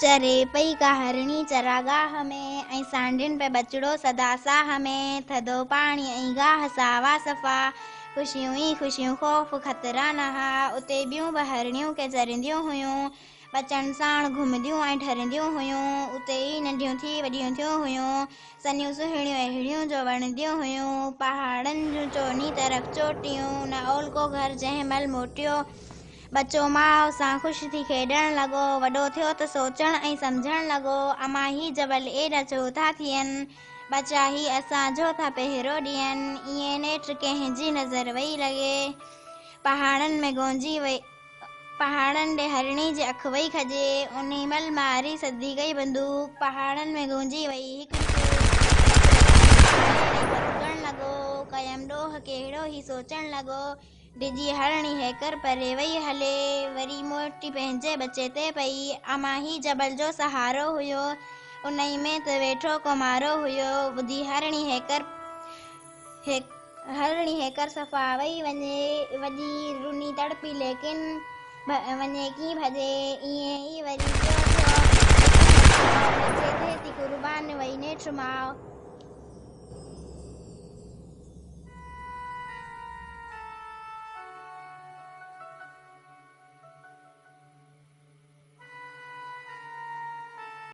चरे पई का हरणी चरागाह में ऐं सांडिन पे बचड़ो सदा साह में थदो पाणी ऐं गाह सावा सफ़ा खुशियूं ई खुशियूं ख़ौफ़ ख़तरा नहा उते ॿियूं बि हरणियूं के चरंदियूं हुयूं बचन साण घुमंदियूं ऐं ठरंदियूं हुयूं उते ई नंढियूं थी वॾियूं थियूं हुयूं सनियूं सुहिणियूं अहिड़ियूं जो वणंदियूं हुयूं पहाड़नि जूं चोनी तरफ़ चोटियूं न ओलको घर जंहिं महिल मोटियो बचो माउ सां ख़ुशि थी खेॾण लॻो वॾो थियो त सोचण ऐं सम्झण लॻो अमां ही जबल एॾा छो था थियनि बचा ही असांजो था पहिरियों ॾियनि ईअं नेठ कंहिंजी नज़र वेई लॻे पहाड़नि में गूंजी वई पहाड़नि ॾे हरणी जी अखि वई खॼे उन महिल मारी सधी गई बंदूक पहाड़नि में गूंजी वई हिकु लॻो कयम ॾोह कहिड़ो ई सोचण लॻो डिॼी हरणी हेकर परे वई हले वरी मोटी पंहिंजे बचे ते पई अमां ही जबल जो सहारो हुयो उन ई में त वेठो कुमारो हुयो ॿुधी हरणी हेकर सफ़ा वई वञे वॾी रुनी तड़पी लेकिन वञे कीअं भॼे ईअं ई वरी बचे थे थी कुर्बान वई नेठ माउ